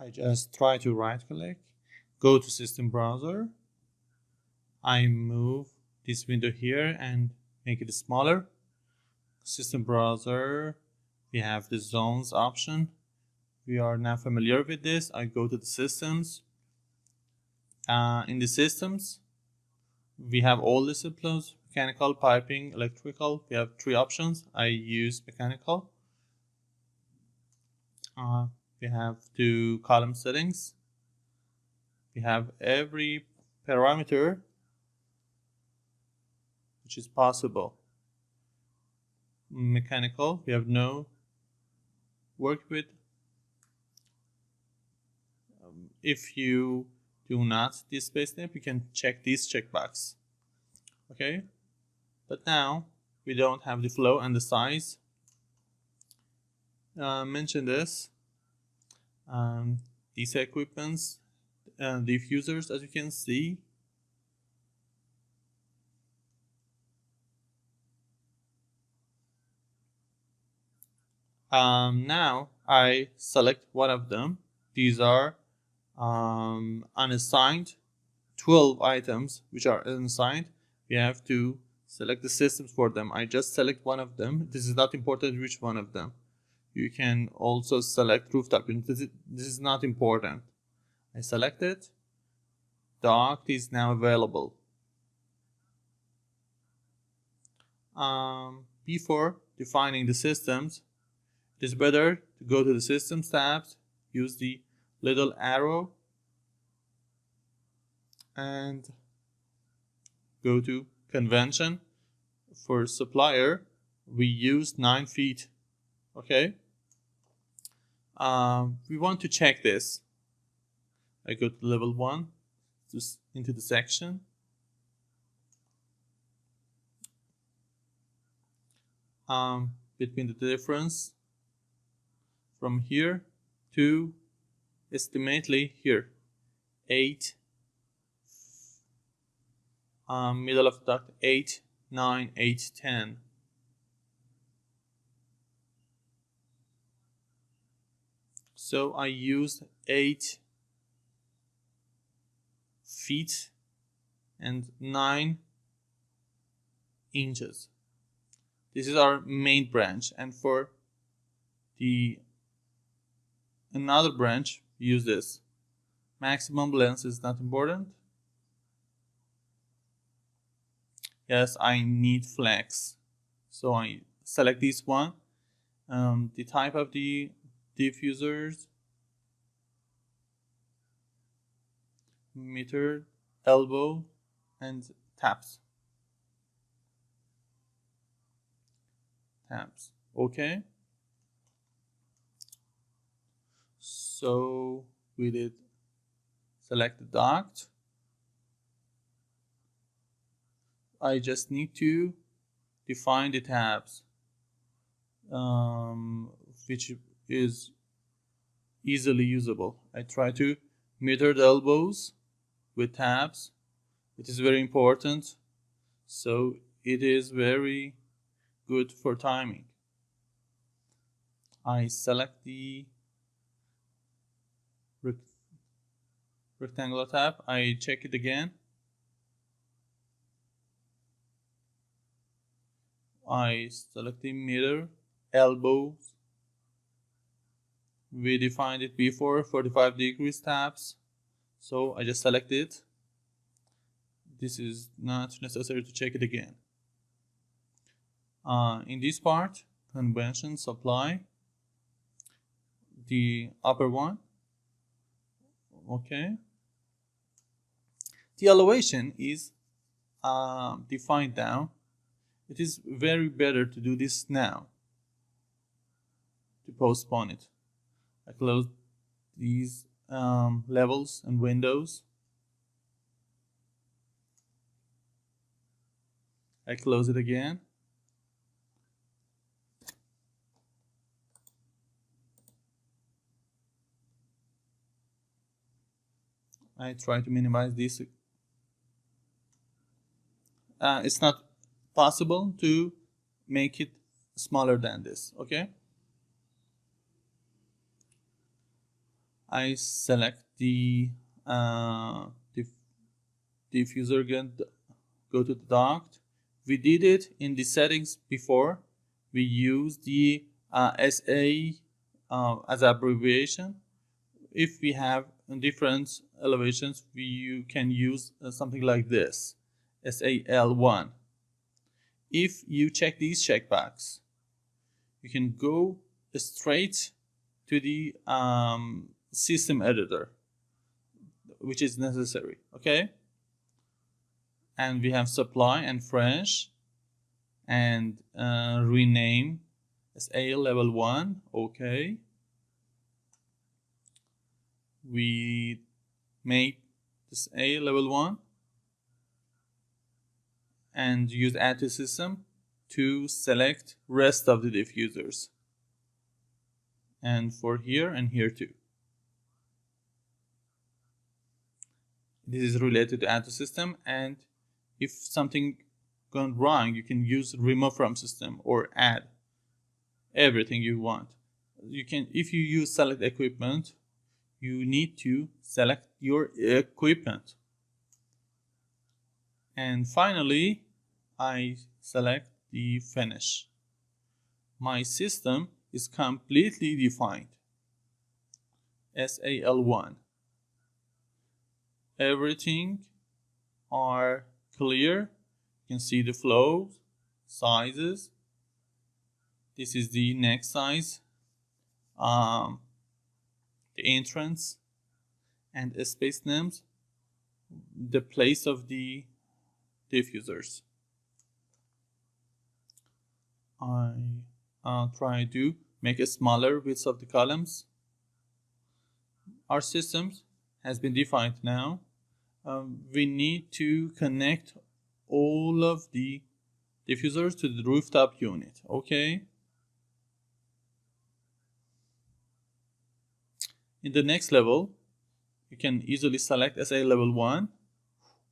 I just try to right click, go to system browser. I move this window here and make it smaller. System browser, we have the zones option. We are now familiar with this. I go to the systems. In the systems, we have all disciplines: mechanical, piping, electrical. We have 3 options. I use mechanical. We have 2 column settings. We have every parameter which is possible. Mechanical, we have no work with. If you do not display step, you can check this checkbox. Okay, but now we don't have the flow and the size. Mention this. These equipments, diffusers, as you can see. Now I select one of them. These are unassigned 12 items which are unassigned. We have to select the systems for them. I just select one of them. This is not important which one of them. You can also select rooftop. This is not important. I select it. Duct is now available. Before defining the systems, it is better to go to the Systems tabs, use the little arrow, and go to Convention. For supplier, we use 9 feet. Okay. We want to check this. I go to level 1, just into the section. Between the difference from here to estimately here 8, middle of the duct 8, 9, 8, 10. So I used 8 feet and 9 inches. This is our main branch, and for the another branch, use this. Maximum length is not important. Yes, I need flex, so I select this one. The type of the diffusers, meter, elbow, and taps. Okay. So we did select the duct. I just need to define the tabs, which is easily usable. I try to meter the elbows with tabs. It is very important, so it is very good for timing. I select the rectangular tab. I check it again. I select the meter, elbows. We defined it before, 45 degrees tabs. So I just select it. This is not necessary to check it again. In this part, convention, supply, the upper one. Okay. The elevation is defined down. It is very better to do this now, to postpone it. I close these levels and windows. I close it again. I try to minimize this. It's not possible to make it smaller than this. Okay. I select the diffuser again, go to the duct. We did it in the settings before. We use the SA as abbreviation. If we have different elevations, you can use something like this, SAL1. If you check these checkboxes, you can go straight to the system editor, which is necessary, okay? And we have supply and fresh, and rename as A level 1, okay. We make this A level 1 and use add to system to select rest of the diffusers, and for here and here too. This is related to add to system, and if something gone wrong, you can use remove from system or add everything you want. You can, if you use select equipment, you need to select your equipment. And finally, I select the finish. My system is completely defined. SAL1. Everything are clear. You can see the flows, sizes. This is the next size, the entrance, and space names, the place of the diffusers. I try to make a smaller width of the columns. Our system has been defined now. We need to connect all of the diffusers to the rooftop unit, okay? In the next level, you can easily select SA level 1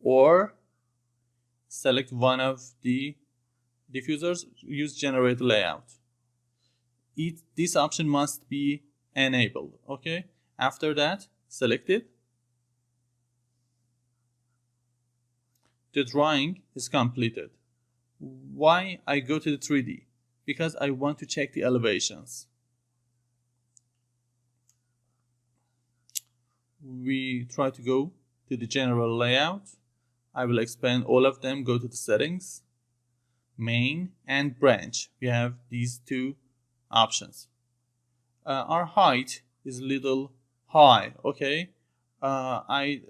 or select one of the diffusers, use generate layout. This option must be enabled, okay? After that, select it. The drawing is completed. Why I go to the 3D? Because I want to check the elevations. We try to go to the general layout. I will expand all of them, go to the settings, main and branch. We have these two options. Our height is a little high, okay? I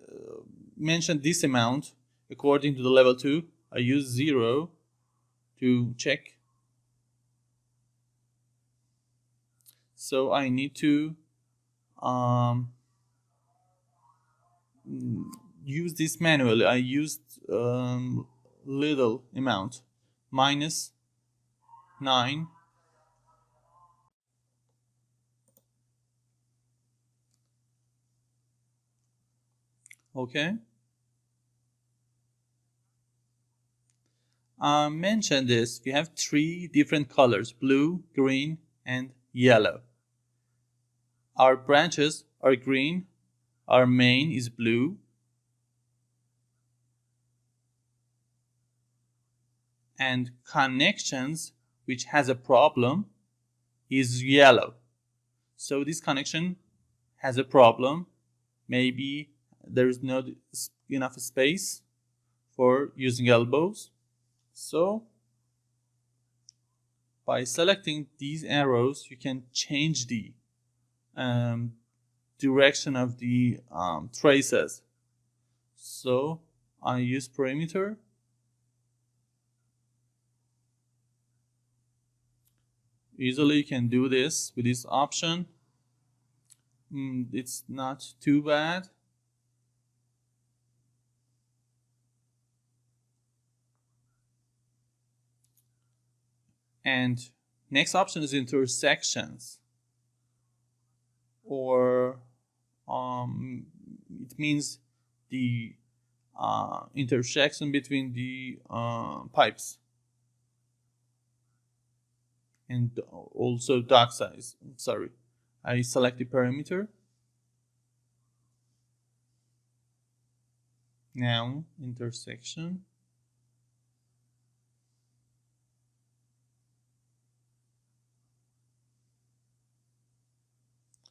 mentioned this amount according to the level 2. I use 0 to check. So I need to use this manually. I used little amount, -9. Okay. Mention this. We have 3 different colors: blue, green, and yellow. Our branches are green. Our main is blue. And connections, which has a problem, is yellow. So this connection has a problem. Maybe there is not enough space for using elbows. So by selecting these arrows, you can change the direction of the traces. So I use perimeter. Easily you can do this with this option. It's not too bad. And next option is intersections, or it means the intersection between the pipes, and also duct size. Sorry, I select the perimeter. Now intersection.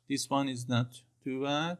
This one is not too bad.